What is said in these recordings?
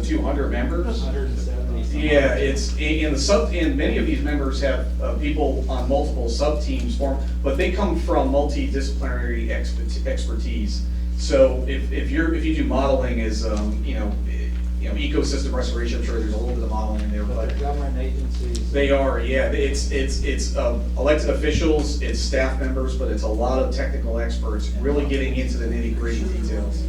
to 200 members. 170. Yeah, it's and many of these members have people on multiple sub teams formed, but they come from multidisciplinary expertise. So if you do modeling as ecosystem restoration, I'm sure there's a little bit of modeling in there, But they're government agencies. they are, yeah. It's elected officials, it's staff members, but it's a lot of technical experts really getting into the nitty-gritty details.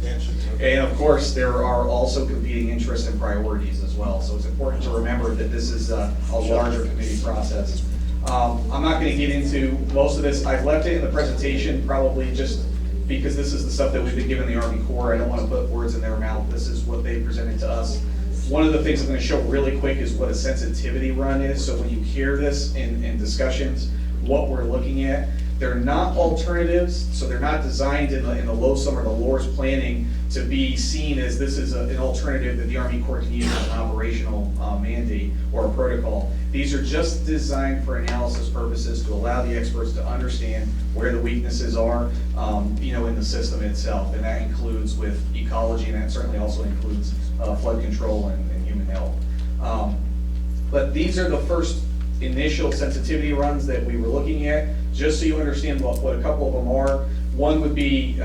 And of course, there are also competing interests and priorities as well. So it's important to remember that this is a larger committee process. I'm not going to get into most of this. I've left it in the presentation probably just because this is the stuff that we've been given the Army Corps. I don't want to put words in their mouth. This is what they presented to us. One of the things I'm going to show really quick is what a sensitivity run is. So when you hear this in discussions, what we're looking at, they're not alternatives, so they're not designed in the LOSUM or the LORS planning to be seen as this is an alternative that the Army Corps can use as an operational mandate or a protocol. These are just designed for analysis purposes to allow the experts to understand where the weaknesses are, in the system itself, and that includes with ecology, and that certainly also includes flood control and human health. But these are the first initial sensitivity runs that we were looking at, just so you understand what a couple of them are. One would be,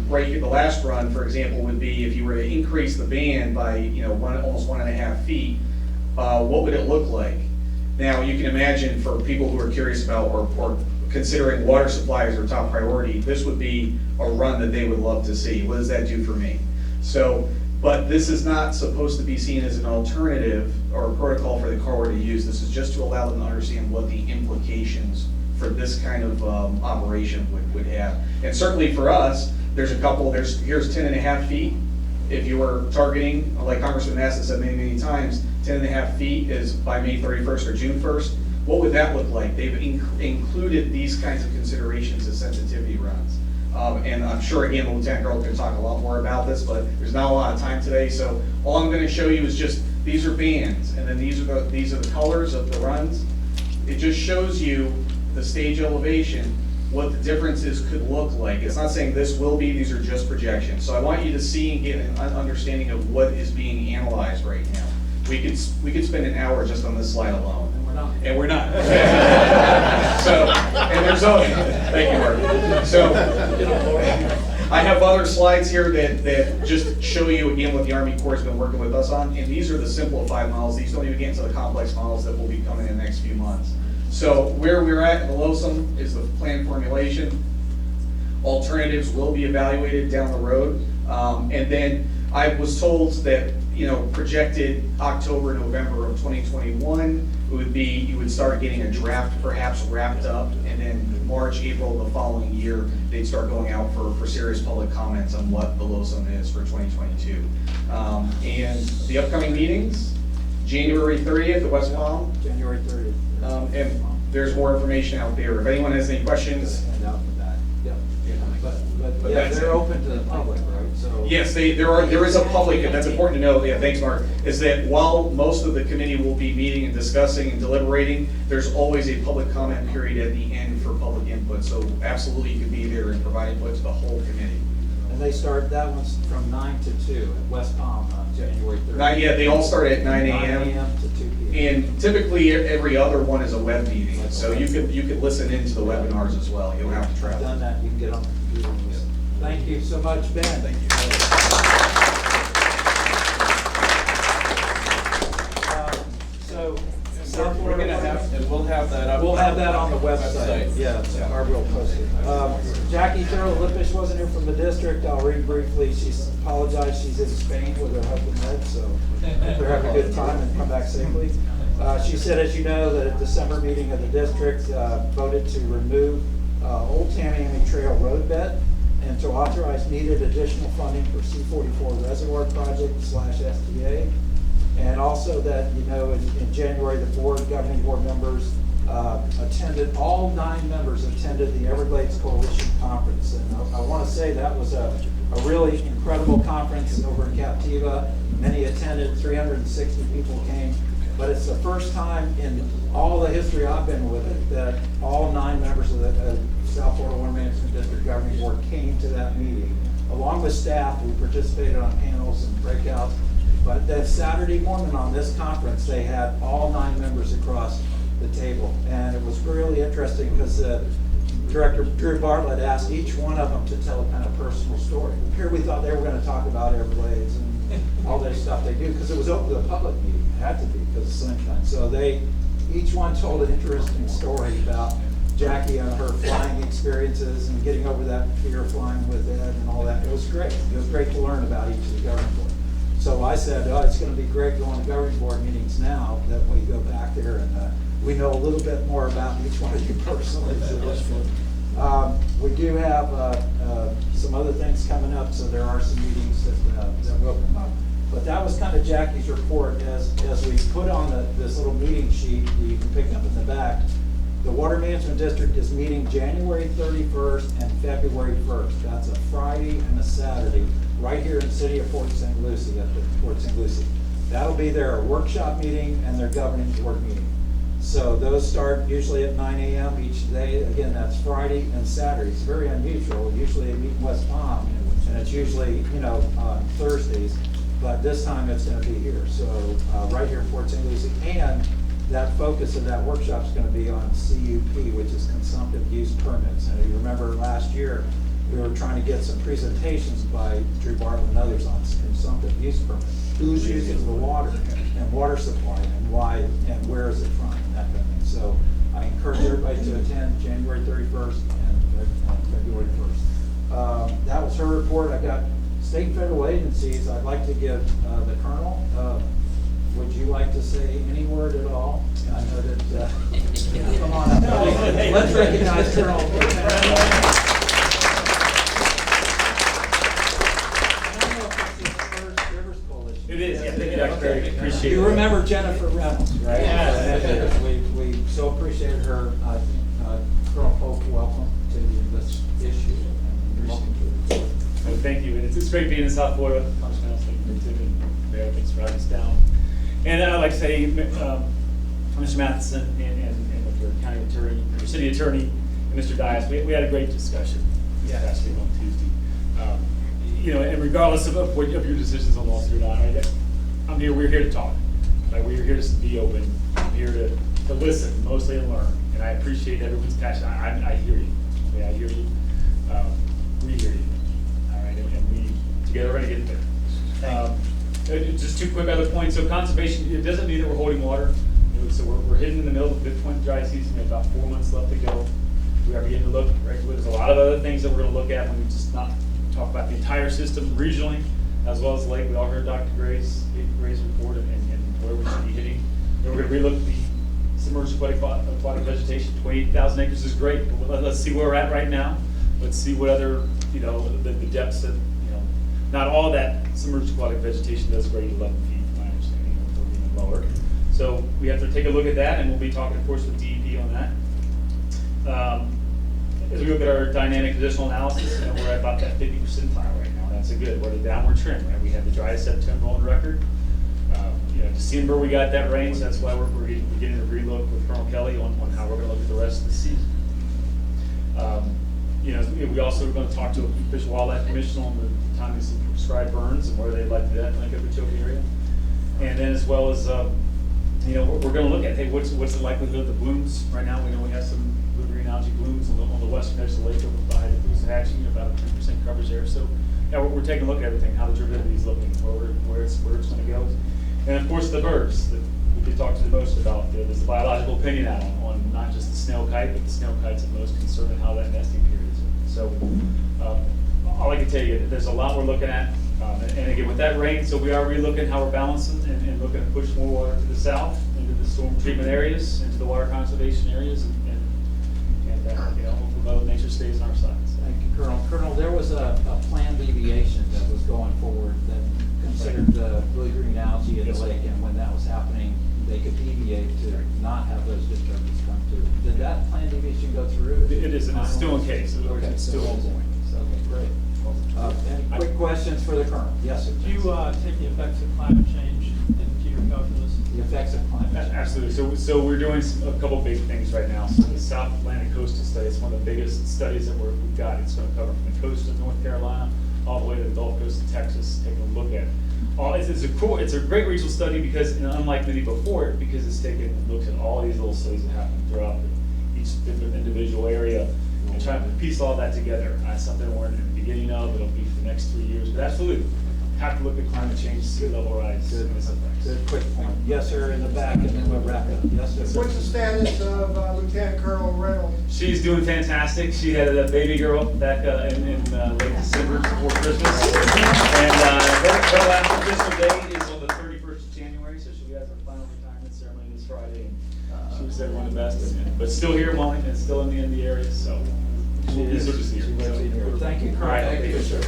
right here, the last run, for example, would be if you were to increase the band by, almost 1.5 feet, what would it look like? Now, you can imagine for people who are curious about or considering water supply as their top priority, this would be a run that they would love to see. What does that do for me? So, but this is not supposed to be seen as an alternative or a protocol for the Corps to use. This is just to allow them to understand what the implications for this kind of operation would have. And certainly for us, there's a couple, here's 10.5 feet. If you were targeting, like Congressman Massa said many times, 10.5 feet is by May 31st or June 1st. What would that look like? They've included these kinds of considerations as sensitivity runs. And I'm sure, again, the Lieutenant Colonel can talk a lot more about this, but there's not a lot of time today. So all I'm going to show you is just, these are bands, and then these are the colors of the runs. It just shows you the stage elevation, what the differences could look like. It's not saying this will be, these are just projections. So I want you to see and get an understanding of what is being analyzed right now. We could spend an hour just on this slide alone. And we're not. So, and there's other, thank you, Mark. So, I have other slides here that just show you again what the Army Corps has been working with us on, and these are the simplified models. These don't even get into the complex models that will be coming in the next few months. So, where we're at in the LOSUM is the plan formulation. Alternatives will be evaluated down the road, and then I was told that projected October, November of 2021 would be, you would start getting a draft perhaps wrapped up, and then March, April of the following year, they'd start going out for serious public comments on what the LOSUM is for 2022. And the upcoming meetings, January 30th at West Palm. January 30th. And there's more information out there. If anyone has any questions. But yeah, they're open to the public, right? So Yes, there is a public, and that's important to know, yeah, thanks Mark, is that while most of the committee will be meeting and discussing and deliberating, there's always a public comment period at the end for public input, so absolutely you can be there and provide input to the whole committee. And they start, that one's from 9 to 2 at West Palm on January 30th. Not yet, they all start at 9 a.m. 9 a.m. to 2 p.m. And typically every other one is a web meeting, so you could listen into the webinars as well, you don't have to I've travel. done that, you can get on the computer and listen. Thank you so much, Ben. Thank you. So We're going to have, and we'll have that up. we'll have that on the website. Yeah, Barbara will post it. Jackie Terrell Lippish wasn't here from the district. I'll read briefly. She's apologized. She's in Spain with her husband Ed, so they're having a good time and come back safely. She said, as you know, that a December meeting of the district voted to remove Old Tamiami Trail road bed and to authorize needed additional funding for C-44 reservoir project / STA. And also that, in January, the governing board members attended, all 9 members attended the Everglades Coalition Conference. And I want to say that was a really incredible conference over in Captiva. Many attended, 360 people came. But it's the first time in all the history I've been with it that all 9 members of the South Florida Water Management District Governing Board came to that meeting. Along with staff, we participated on panels and breakouts. But that Saturday morning on this conference, they had all 9 members across the table. And it was really interesting because Director Drew Bartlett asked each one of them to tell a kind of personal story. Here we thought they were going to talk about Everglades and all that stuff they do, because it was open to the public meeting. It had to be because of sunshine. So each one told an interesting story about Jackie and her flying experiences and getting over that fear of flying with Ed and all that. It was great. It was great to learn about each of the governing board. So I said, oh, it's going to be great going to governing board meetings now that we go back there and we know a little bit more about each one of you personally. We do have some other things coming up, so there are some meetings that will come up. But that was kind of Jackie's report as we put on this little meeting sheet that you can pick up in the back. The Water Management District is meeting January 31st and February 1st. That's a Friday and a Saturday, right here in the city of Port St. Lucie, at the Port St. Lucie. That'll be their workshop meeting and their governing board meeting. So those start usually at 9 a.m. each day. Again, that's Friday and Saturday. It's very unusual. Usually they meet in West Palm, and it's usually, on Thursdays. But this time it's going to be here. So right here in Port St. Lucie. And that focus of that workshop is going to be on CUP, which is consumptive use permits. And if you remember last year, we were trying to get some presentations by Drew Bartlett and others on consumptive use permits. Who's using the water and water supply and why and where is it from and that kind of thing. So I encourage everybody to attend January 31st and February 1st. That was her report. I got state and federal agencies. I'd like to give the Colonel. Would you like to say any word at all? I know that, come on up. Let's recognize Colonel. I don't know if it's his first Rivers Coalition. It is, yeah, thank you, Dr. Perry. Appreciate it. You remember Jennifer Reynolds, right? Yes. We so appreciate her. Colonel Polk, welcome to this issue. And welcome to the board. Well, thank you, and it's great being in South Florida. Congressman, thank you, and Mayor, thanks for having us down. And I'd like to say, Mr. Matheson and with your county attorney, your city attorney, and Mr. Dias, we had a great discussion this past week on Tuesday. And regardless of your decisions on lawsuit or not, right, we're here to talk. Right? We're here to be open. I'm here to listen, mostly and learn. And I appreciate everyone's passion. I hear you. Okay, I hear you. We hear you. All right, and we together are going to get there. Just 2 quick other points. So conservation, it doesn't mean that we're holding water. So we're hitting in the middle of the midpoint dry season. We have about 4 months left to go. We are beginning to look, right? There's a lot of other things that we're going to look at when we just not talk about the entire system regionally, as well as the lake. We all heard Dr. Gray's report and where we should be hitting. And we're going to relook at the submerged aquatic vegetation. 28,000 acres is great, but let's see where we're at right now. Let's see what other, the depths of, not all that submerged aquatic vegetation does grade 11 feet, from my understanding, or even lower. So we have to take a look at that, and we'll be talking, of course, with DEP on that. As we look at our dynamic conditional analysis, we're at about that 50 percentile right now. That's a good. We're at a downward trend, right? We had the driest September on record. December we got that rain, so that's why we're beginning to relook with Colonel Kelly on how we're going to look at the rest of the season. We also are going to talk to the Fish and Wildlife Commission on the timing of some prescribed burns and where they'd like that in the Okeechobee area. And then as well as, we're going to look at, hey, what's the likelihood of the blooms? Right now we know we have some blue-green algae blooms on the western edge of the lake over by the Hatching, about a 10% coverage there. So yeah, we're taking a look at everything, how the turbidity is looking, where it's going to go. And of course the birds that we could talk to the most about. There's the biological opinion out on not just the snail kite, but the snail kite's the most concerned in how that nesting period is. So all I can tell you, there's a lot we're looking at. And again, with that rain, so we are relooking how we're balancing and looking to push more water to the south, into the storm treatment areas, into the water conservation areas, and hopefully Mother Nature stays on our side. Thank you, Colonel. Colonel, there was a planned deviation that was going forward that considered the blue-green algae in the lake, and when that was happening, they could deviate to not have those disturbance come through. Did that planned deviation go through? It is, and it's still in case. Okay, It's still ongoing. Okay, great. Any quick questions for the Colonel? Yes, sir. Do you take the effects of climate change into your calculus? The effects of climate change. Absolutely. So we're doing a couple big things right now. So the South Atlantic Coastal Study is one of the biggest studies that we've got. It's going to cover from the coast of North Carolina all the way to the Gulf Coast of Texas, taking a look at it's a great regional study because, unlike maybe before it, because it's taken, it looks at all these little studies that happen throughout each different individual area and trying to piece all that together. That's something we're in the beginning of, it'll be for the next 3 years, but absolutely, have to look at climate change, sea level rise, and its effects. Good, quick point. Yes, sir, in the back, and then we'll wrap up. Yes, sir. What's the status of Lieutenant Colonel Reynolds? She's doing fantastic. She had a baby girl back in late December before Christmas. And her last official date is on the 31st of January, so she has her final retirement ceremony this Friday. And she was everyone the best, but still here, Wellington, and still in the area, so She these is. are just here. She lives in here. Thank you, All Colonel. right, Thank you, sir. We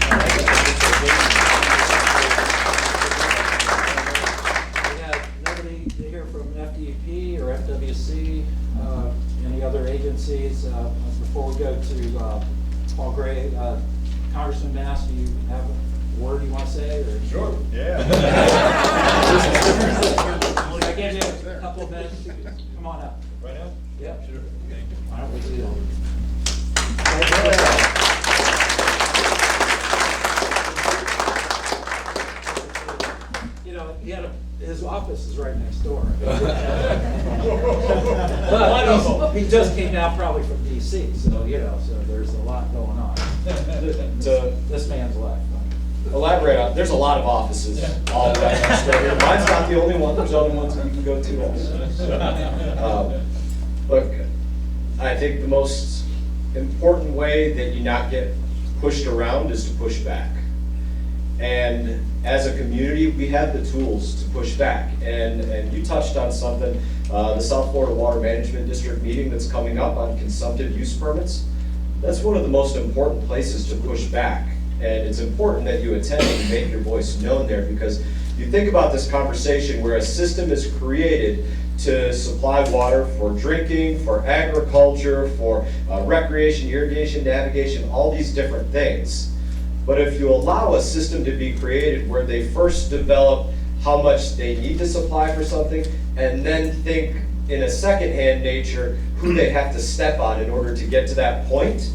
have nobody to hear from FDP or FWC, any other agencies. Before we go to Paul Gray, Congressman Bass, do you have a word you want to say? Or? Sure. Yeah. I gave you a couple of minutes. Come on up. Right now? Yeah. Sure. Why don't we do that? You know, his office is right next door. But he just came down probably from DC, so, so there's a lot going on. To This man's life. elaborate on, there's a lot of offices all right next door here. Mine's not the only one, there's other ones that you can go to also. Look, I think the most important way that you not get pushed around is to push back. And as a community, we have the tools to push back. And you touched on something, the South Florida Water Management District meeting that's coming up on consumptive use permits. That's one of the most important places to push back. And it's important that you attend and make your voice known there, because you think about this conversation where a system is created to supply water for drinking, for agriculture, for recreation, irrigation, navigation, all these different things. But if you allow a system to be created where they first develop how much they need to supply for something, and then think in a second-hand nature who they have to step on in order to get to that point,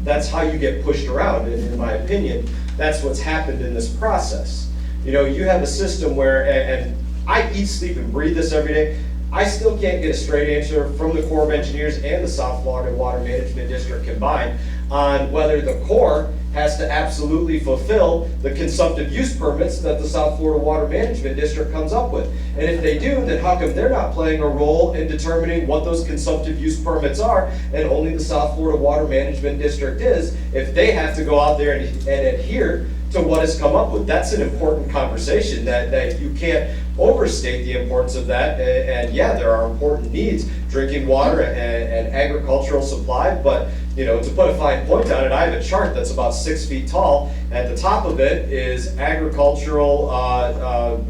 that's how you get pushed around. And in my opinion, that's what's happened in this process. You have a system where, and I eat, sleep, and breathe this every day, I still can't get a straight answer from the Corps of Engineers and the South Florida Water Management District combined on whether the Corps has to absolutely fulfill the consumptive use permits that the South Florida Water Management District comes up with. And if they do, then how come they're not playing a role in determining what those consumptive use permits are, and only the South Florida Water Management District is, if they have to go out there and adhere to what is come up with? That's an important conversation that you can't overstate the importance of that. And yeah, there are important needs, drinking water and agricultural supply, but to put a fine point on it, I have a chart that's about 6 feet tall. At the top of it is agricultural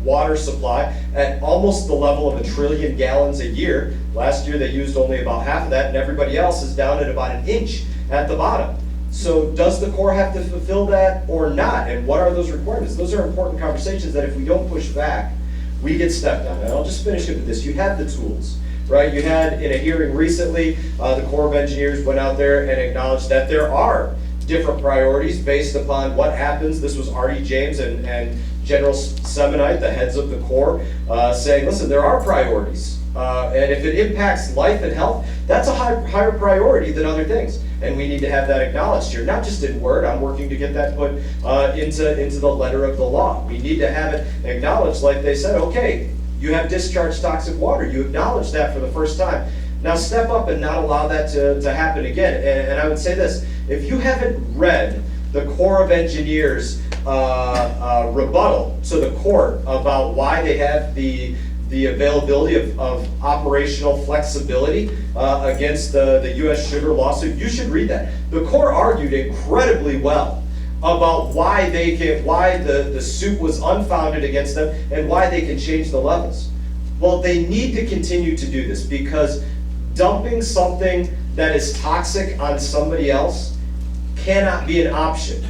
water supply at almost the level of 1 trillion gallons a year. Last year they used only about half of that, and everybody else is down at about 1 inch at the bottom. So does the Corps have to fulfill that or not? And what are those requirements? Those are important conversations that if we don't push back, we get stepped on. And I'll just finish it with this. You have the tools, right? You had in a hearing recently, the Corps of Engineers went out there and acknowledged that there are different priorities based upon what happens. This was Artie James and General Semonite, the heads of the Corps, saying, listen, there are priorities. And if it impacts life and health, that's a higher priority than other things. And we need to have that acknowledged here, not just in word. I'm working to get that put into the letter of the law. We need to have it acknowledged, like they said, okay, you have discharged toxic water. You acknowledge that for the first time. Now step up and not allow that to happen again. And I would say this, if you haven't read the Corps of Engineers rebuttal to the court about why they have the availability of operational flexibility against the U.S. sugar lawsuit, you should read that. The Corps argued incredibly well about why the suit was unfounded against them and why they can change the levels. Well, they need to continue to do this, because dumping something that is toxic on somebody else cannot be an option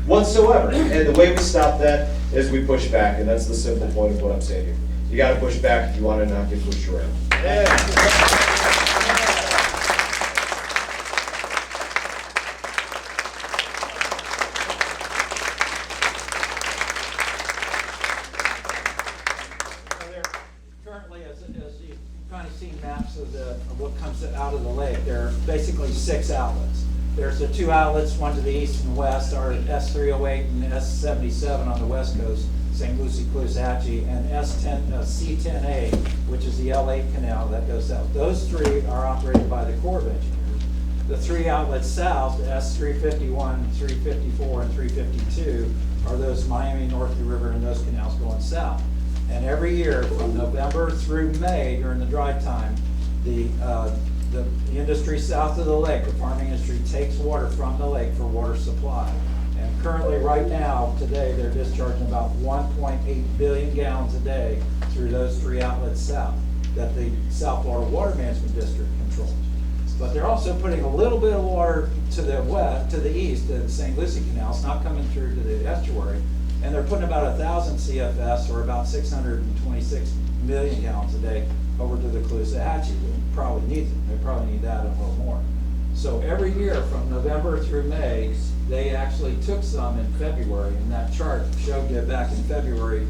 whatsoever. And the way we stop that is we push back, and that's the simple point of what I'm saying here. You got to push back if you want to not get pushed around. kind of seen maps of what comes out of the lake. There are basically 6 outlets. There's the 2 outlets, one to the east and west, are S308 and S77 on the west coast, St. Lucie, Caloosahatchee, and C10A, which is the L8 canal that goes south. Those 3 are operated by the Corps of Engineers. The 3 outlets south, S351, 354, and 352, are those Miami, North River, and those canals going south. And every year, from November through May, during the dry time, the industry south of the lake, the farming industry, takes water from the lake for water supply. And currently, right now, today, they're discharging about 1.8 billion gallons a day through those 3 outlets south that the South Florida Water Management District controls. But they're also putting a little bit of water to the west, to the east, to the St. Lucie Canal. It's not coming through to the estuary. And they're putting about 1,000 CFS, or about 626 million gallons a day, over to the Caloosahatchee, who probably needs it. They probably need that and a little more. So every year from November through May, they actually took some in February, and that chart showed you back in February,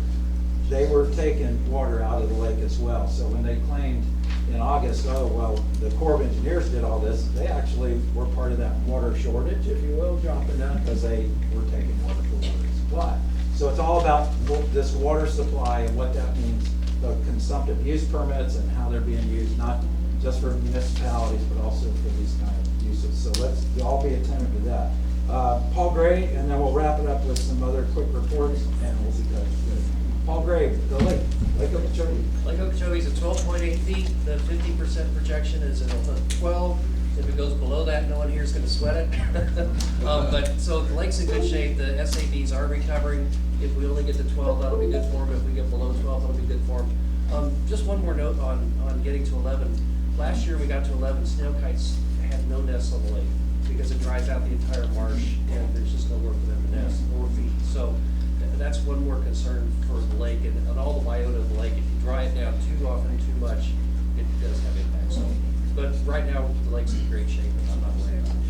they were taking water out of the lake as well. So when they claimed in August, oh, well, the Corps of Engineers did all this, they actually were part of that water shortage, if you will, dropping down, because they were taking water for water supply. So it's all about this water supply and what that means, the consumptive use permits and how they're being used, not just for municipalities, but also for these kind of uses. So let's all be attentive to that. Paul Gray, and then we'll wrap it up with some other quick reports, and we'll be good. Paul Gray, the Lake Okeechobee. Lake Okeechobee is at 12.8 feet. The 50% projection is at 12. If it goes below that, no one here is going to sweat it. But so the lake's in good shape. The SADs are recovering. If we only get to 12, that'll be good for them. If we get below 12, that'll be good for them. Just one more note on getting to 11. Last year we got to 11. Snail kites had no nests on the lake because it dries out the entire marsh and there's just nowhere for them to nest or feed. So that's one more concern for the lake and all the biota of the lake. If you dry it down too often, too much, it does have impact. So, but right now the lake's in great shape and I'm not worried about it.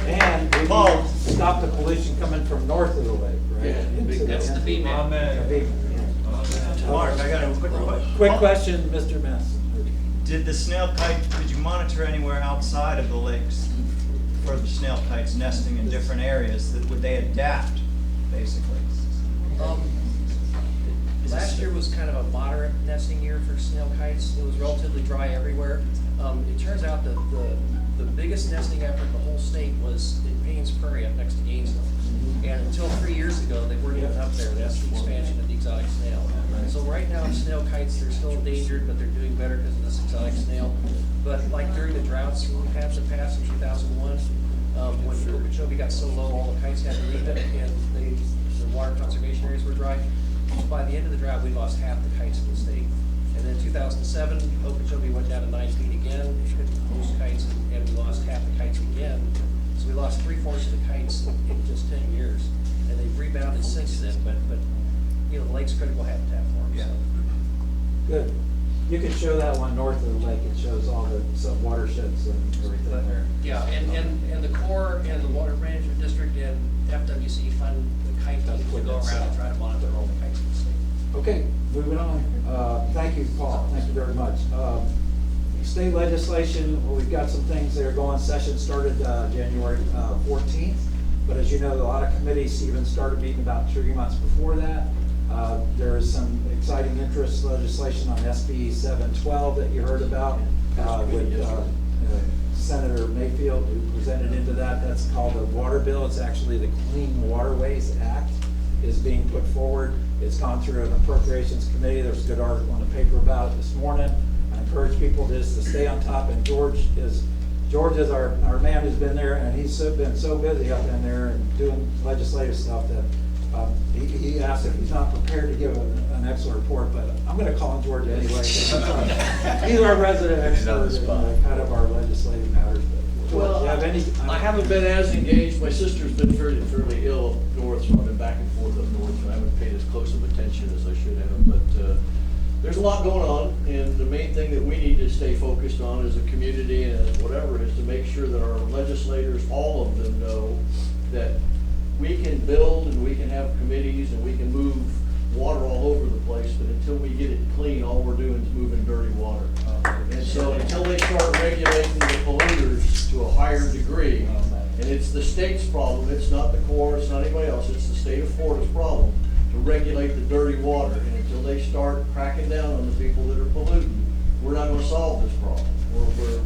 And we Paul. need to stop the pollution coming from north of the lake, right? Into That's the B man. Mark, I got a quick question. Quick question, Mr. Mess. Did the snail kite, did you monitor anywhere outside of the lakes for the snail kites nesting in different areas? That would they adapt, basically? Last year was kind of a moderate nesting year for snail kites. It was relatively dry everywhere. It turns out that the biggest nesting effort in the whole state was in Payne's Prairie up next to Gainesville. And until 3 years ago, they weren't even up there. That's the expansion of the exotic snail. So right now, snail kites, they're still endangered, but they're doing better because of this exotic snail. But like during the droughts we've had in the past in 2001, when Okeechobee got so low, all the kites had to leave it, and the water conservation areas were dry. By the end of the drought, we lost half the kites in the state. And then 2007, Okeechobee went down to 9 feet again. It couldn't host kites, and we lost half the kites again. So we lost 3/4 of the kites in just 10 years, and they've rebounded since then. But you know, the lake's critical habitat for them. Yeah. So. Good. You can show that one north of the lake. It shows all the sub watersheds and everything there. Yeah, and the Corps and the Water Management District and FWC fund the kite teams to go around and try to monitor all the kites in the state. Okay, moving on. Thank you, Paul. Thank you very much. State legislation, well, we've got some things that are going. Session started January 14th, but as you know, a lot of committees even started meeting about 3 months before that. There is some exciting interest legislation on SB 712 that you heard about with Senator Mayfield, who presented into that. That's called the Water Bill. It's actually the Clean Waterways Act is being put forward. It's gone through an appropriations committee. There's a good article in the paper about it this morning. I encourage people just to stay on top, and George is our man who's been there, and he's been so busy up in there and doing legislative stuff that he asked if he's not prepared to give an excellent report, but I'm going to call him George anyway. He's our resident expert in kind of our legislative matters. But George, Well, do you have any? I haven't been as engaged. My sister's been fairly ill up north, so I've been back and forth up north, and I haven't paid as close of attention as I should have. But there's a lot going on, and the main thing that we need to stay focused on as a community and as whatever is to make sure that our legislators, all of them, know that we can build and we can have committees and we can move water all over the place, but until we get it clean, all we're doing is moving dirt So until they start regulating the polluters to a higher degree, and it's the state's problem, it's not the Corps, it's not anybody else, it's the state of Florida's problem to regulate the dirty water. And until they start cracking down on the people that are polluting, we're not gonna solve this problem.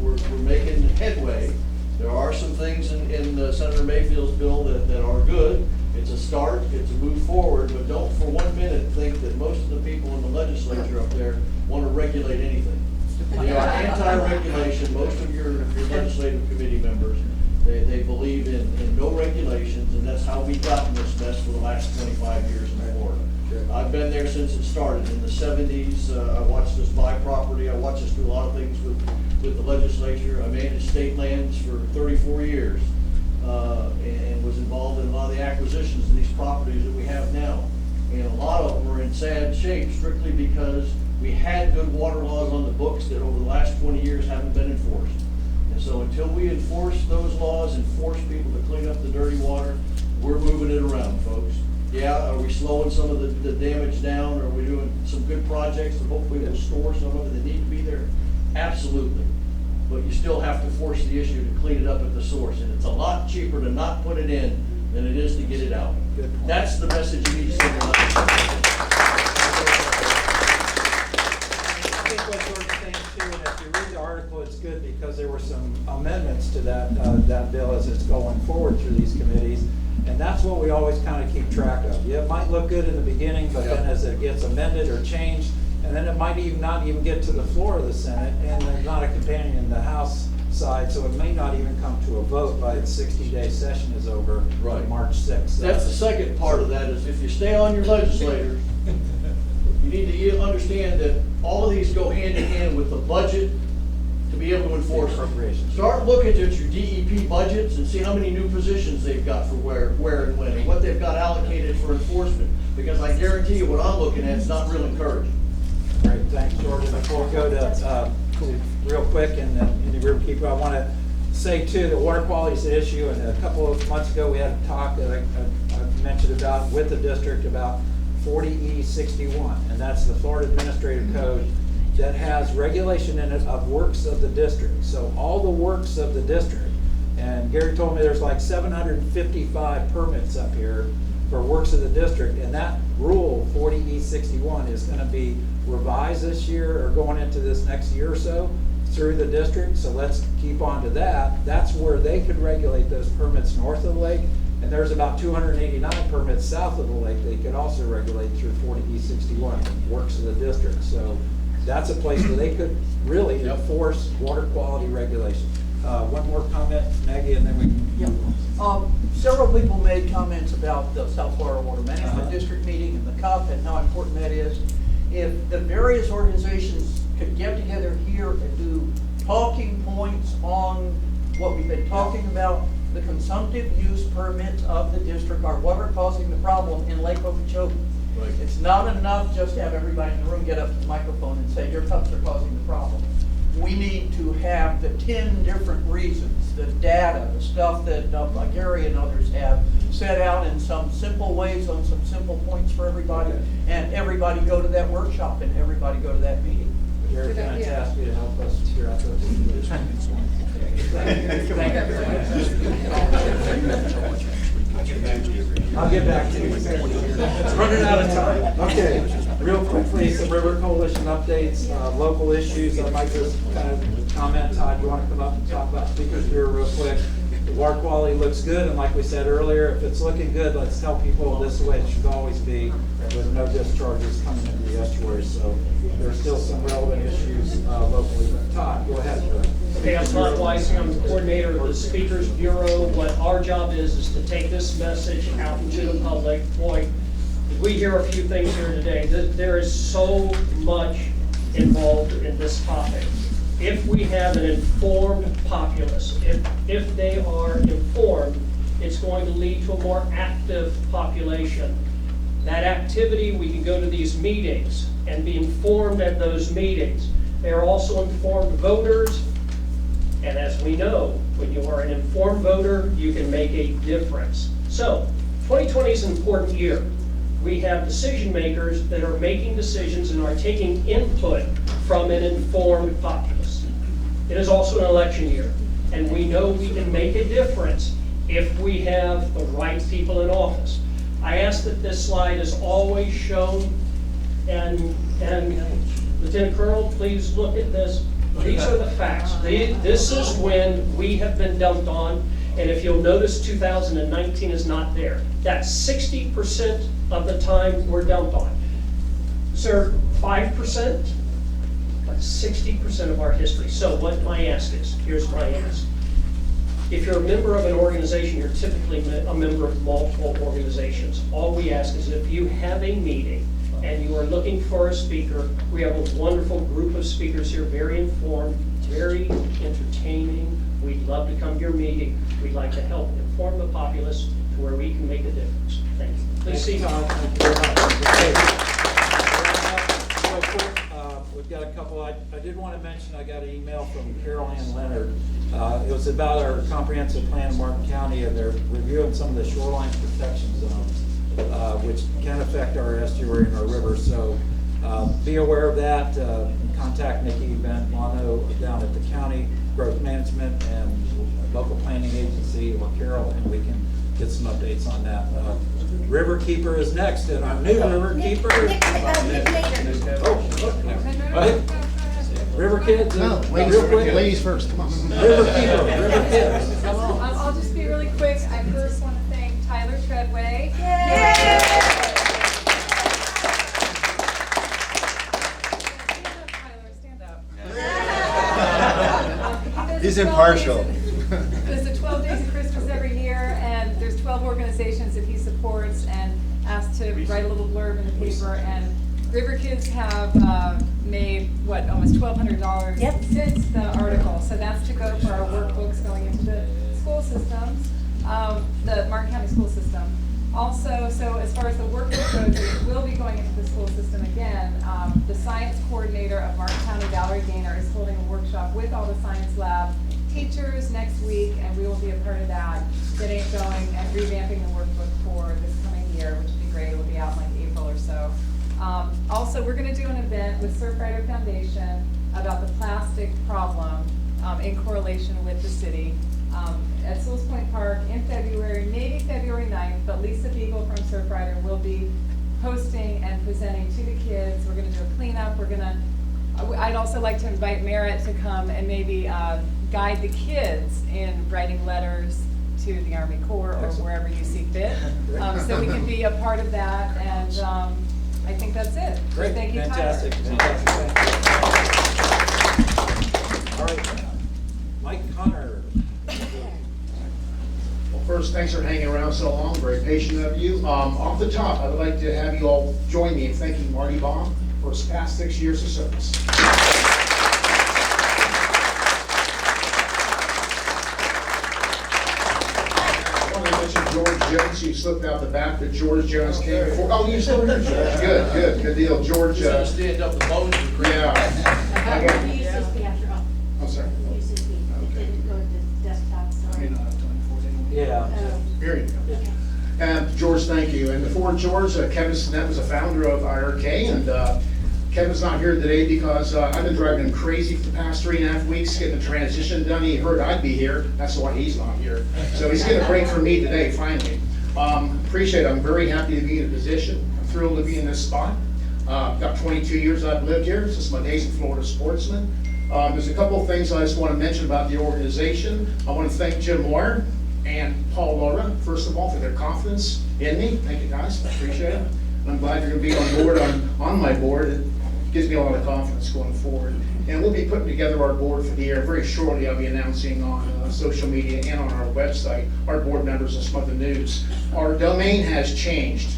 We're making headway. There are some things in Senator Mayfield's bill that are good. It's a start, it's a move forward, but don't for 1 minute think that most of the people in the legislature up there want to regulate anything. They are anti-regulation, most of your legislative committee members, they believe in no regulations, and that's how we've gotten this mess for the last 25 years in Florida. I've been there since it started in the 70s. I watched us buy property. I watched us do a lot of things with the legislature. I managed state lands for 34 years and was involved in a lot of the acquisitions of these properties that we have now. And a lot of them are in sad shape strictly because we had good water laws on the books that over the last 20 years haven't been enforced. And so until we enforce those laws and force people to clean up the dirty water, we're moving it around, folks. Yeah, are we slowing some of the damage down? Are we doing some good projects that hopefully will store some of it that need to be there? Absolutely. But you still have to force the issue to clean it up at the source. And it's a lot cheaper to not put it in than it is to get it out. That's the message you need to send out. I think what George is saying too, and if you read the article, it's good because there were some amendments to that bill as it's going forward through these committees. And that's what we always kind of keep track of. Yeah, it might look good in the beginning, but then as it gets amended or changed, and then it might even not even get to the floor of the Senate, and there's not a companion in the House side, so it may not even come to a vote by its 60-day session is over Right. on March 6th. That's the second part of that, is if you stay on your legislators, you need to understand that all of these go hand in hand with the budget to be able to enforce Appropriations. Start looking at your DEP budgets and see how many new positions they've got for where and when, and what they've got allocated for enforcement. Because I guarantee you what I'm looking at is not real encouraging. Great, thanks, George. And before we go to real quick, and in the room keeper, I want to say too that water quality is an issue. And a couple of months ago, we had a talk that I mentioned about with the district about 40E61, and that's the Florida Administrative Code that has regulation in it of works of the district. So all the works of the district, and Gary told me there's like 755 permits up here for works of the district, and that rule 40E61 is going to be revised this year or going into this next year or so through the district. So let's keep on to that. That's where they could regulate those permits north of the lake, and there's about 289 permits south of the lake they could also regulate through 40E61 works of the district. So that's a place where they could really enforce water quality regulation. One more comment, Maggie, and then we can. Several people made comments about the South Florida Water Management District meeting and the CUP and how important that is. If the various organizations could get together here and do talking points on what we've been talking about, the consumptive use permits of the district are what are causing the problem in Lake Okeechobee. Right. It's not enough just to have everybody in the room get up to the microphone and say your cups are causing the problem. We need to have the 10 different reasons, the data, the stuff that Gary and others have set out in some simple ways on some simple points for everybody, and everybody go to that workshop and everybody go to that meeting. Gary, can I ask you to help us figure out those issues? Thank you. I'll get back to you. It's running out of time. Okay, real quickly, some River Coalition updates, local issues. I might just kind of comment. Todd, you want to come up and talk about Speakers Bureau real quick? The water quality looks good, and like we said earlier, if it's looking good, let's tell people this is the way it should always be, with no discharges coming into the estuary. So there's still some relevant issues locally. Todd, go ahead. Okay, I'm Todd Weissing. I'm the coordinator of the Speakers Bureau. What our job is to take this message out into the public. Boy, we hear a few things here today. There is so much involved in this topic. If we have an informed populace, if they are informed, it's going to lead to a more active population. That activity, we can go to these meetings and be informed at those meetings. They are also informed voters, and as we know, when you are an informed voter, you can make a difference. So, 2020 is an important year. We have decision makers that are making decisions and are taking input from an informed populace. It is also an election year, and we know we can make a difference if we have the right people in office. I ask that this slide is always shown, and Lieutenant Colonel, please look at this. These are the facts. This is when we have been dumped on, and if you'll notice, 2019 is not there. That's 60% of the time we're dumped on. Sir, 5%? That's 60% of our history. So what my ask is, here's my ask. If you're a member of an organization, you're typically a member of multiple organizations. All we ask is if you have a meeting and you are looking for a speaker, we have a wonderful group of speakers here, very informed, very entertaining. We'd love to come to your meeting. We'd like to help inform the populace to where we can make a difference. Thank you. Please see. Thank you very much. Real quick, we've got a couple, I did want to mention, I got an email from Carol Ann Leonard. It was about our comprehensive plan in Martin County, and they're reviewing some of the shoreline protection zones, which can affect our estuary and our rivers. So be aware of that. Contact Nikki Van Mono down at the county growth management and local planning agency or Carol, and we can get some updates on that. River Keeper is next, and our new River Keeper. River Kids. No, Real quick. ladies first, come on. River Keeper, River Kids. Come on. I'll just be really quick. I first want to thank Tyler Treadway. Stand up. He's impartial. There's the 12 Days of Christmas every year, and there's 12 organizations that he supports and asked to write a little blurb in the paper. And River Kids have made, almost $1,200 since the article. So that's to go for our workbooks going into the school systems, the Martin County school system. Also, so as far as the workbook goes, it will be going into the school system again. The science coordinator of Martin County, Valerie Gaynor, is holding a workshop with all the science lab teachers next week, and we will be a part of that, getting it going and revamping the workbook for this coming year, which would be great. It will be out in like April or so. Also, we're going to do an event with Surfrider Foundation about the plastic problem in correlation with the city at Sills Point Park in February, maybe February 9th, but Lisa Beagle from Surfrider will be hosting and presenting to the kids. We're going to do a cleanup. I'd also like to invite Merritt to come and maybe guide the kids in writing letters to the Army Corps or wherever you see fit. So we can be a part of that, and I think that's it. Great, So thank you, fantastic, Tyler. fantastic, thank you. All right, Mike Connor. Well, first, thanks for hanging around so long, very patient of you. Off the top, I would like to have you all join me in thanking Marty Baum for his past 6 years of service. George Jones, you slipped out the back that George Jones came before. Oh, you still here, George? Good deal. George. Stand up, the bones are great. Yeah. You used to be after all. I'm sorry. You used to be. It didn't go to the desktop, sorry. Yeah. Here you go. And George, thank you. And before George, Kevin Snett was a founder of IRK, and Kevin's not here today because I've been driving him crazy for the past 3.5 weeks getting the transition done. He heard I'd be here. That's why he's not here. So he's getting a break from me today, finally. Appreciate it. I'm very happy to be in a position. I'm thrilled to be in this spot. Got 22 years I've lived here since my days in Florida Sportsman. There's a couple of things I just want to mention about the organization. I want to thank Jim Moore and Paul Laura, first of all, for their confidence in me. Thank you guys, I appreciate it. I'm glad you're going to be on board, on my board. It gives me a lot of confidence going forward. And we'll be putting together our board for the year. Very shortly, I'll be announcing on social media and on our website, our board members and some of the news. Our domain has changed.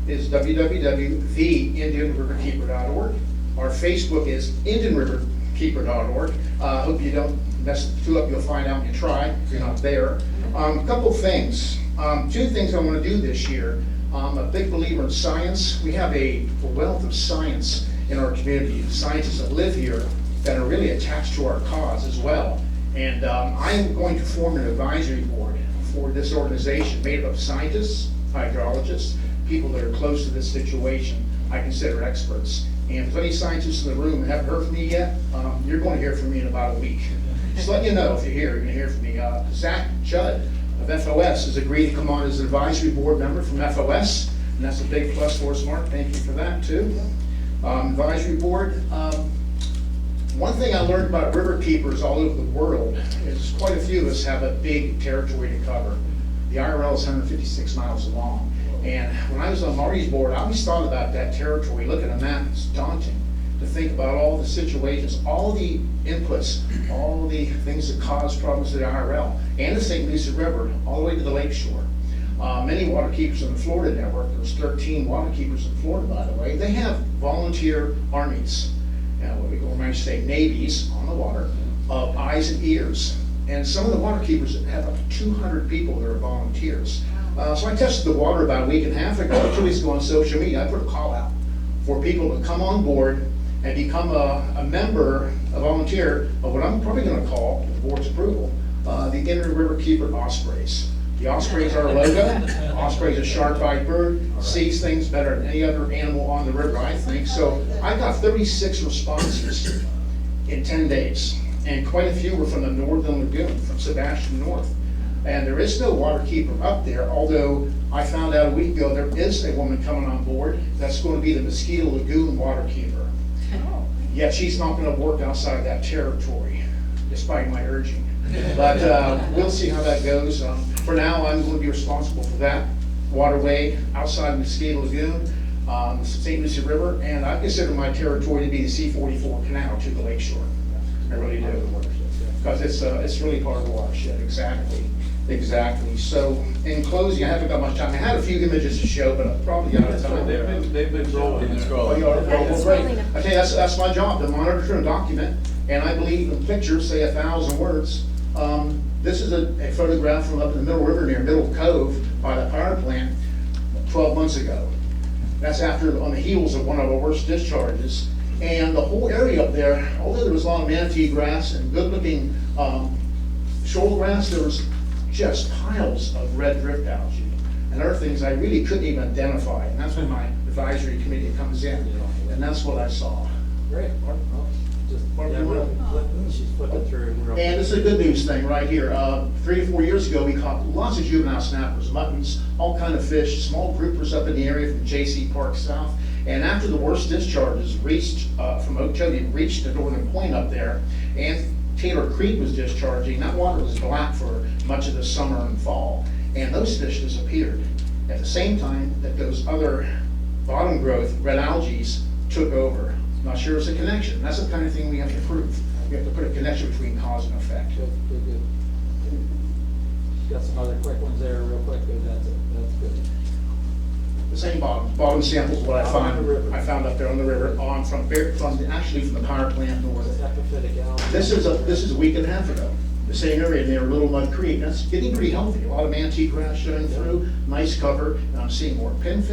It's www.theindianriverkeeper.org. Our Facebook is indianriverkeeper.org. Hope you don't mess the two up. You'll find out when you try if you're not there. A couple things. 2 things I want to do this year. I'm a big believer in science. We have a wealth of science in our community. Scientists that live here that are really attached to our cause as well. And I'm going to form an advisory board for this organization made up of scientists, hydrologists, people that are close to this situation. I consider experts. And if there's any scientists in the room that haven't heard from me yet, you're going to hear from me in about a week. Just letting you know, if you're here, you're going to hear from me. Zach Judd of FOS has agreed to come on as an advisory board member from FOS, and that's a big plus for us, Mark. Thank you for that, too. Advisory board. One thing I learned about river keepers all over the world is quite a few of us have a big territory to cover. The IRL is 156 miles long. And when I was on Marty's board, I always thought about that territory. Look at a map, it's daunting to think about all the situations, all the inputs, all the things that cause problems to the IRL and the St. Lucie River, all the way to the lake shore. Many water keepers in the Florida network, there's 13 water keepers in Florida, by the way, they have volunteer armies, what we call United States navies on the water, of eyes and ears. And some of the water keepers have up to 200 people that are volunteers. So I tested the water about a week and a half ago, 2 weeks ago on social media. I put a call out for people to come on board and become a member, a volunteer of what I'm probably going to call, with the board's approval, the Inner River Keeper Ospreys. The Ospreys are a logo. Osprey's a sharp-eyed bird, sees things better than any other animal on the river, I think. So I got 36 responses in 10 days, and quite a few were from the Northern Lagoon, from Sebastian North. And there is no water keeper up there, although I found out a week ago there is a woman coming on board that's going to be the Mosquito Lagoon water keeper. Yet she's not going to work outside that territory, despite my urging. But we'll see how that goes. For now, I'm going to be responsible for that waterway outside Mosquito Lagoon, the St. Lucie River, and I consider my territory to be the C-44 canal to the lakeshore. I really do. Because it's really part of the watershed, exactly. So, in closing, I haven't got much time. I had a few images to show, but I'm probably out of time. They've been rolling. Oh, you are? Well, great. Okay, that's my job, to monitor and document, and I believe in pictures say 1,000 words. This is a photograph from up in the Middle River near Middle Cove by the power plant 12 months ago. That's after, on the heels of one of our worst discharges. And the whole area up there, although there was a lot of manatee grass and good-looking shoal grass, there was just piles of red drift algae and other things I really couldn't even identify. And that's when my advisory committee comes in, and that's what I saw. Great. She's flipping through. And this is a good news thing right here. 3 to 4 years ago, we caught lots of juvenile snappers, muttons, all kind of fish, small groupers up in the area from J.C. Park South. And after the worst discharges reached from Okeechobee, reached the northern point up there, and Taylor Creek was discharging, that water was black for much of the summer and fall, and those fish disappeared. At the same time that those other bottom growth red algae took over. Not sure it's a connection. That's the kind of thing we have to prove. We have to put a connection between cause and effect. Good. Got some other quick ones there, real quick. That's good. The same bottom samples what I found up there on the river, actually from the power plant north. Epiphytic algae. This is a week and a half ago. The same area near Little Mud Creek. That's getting pretty healthy. A lot of manatee grass showing through, nice cover, and I'm seeing more pinfish.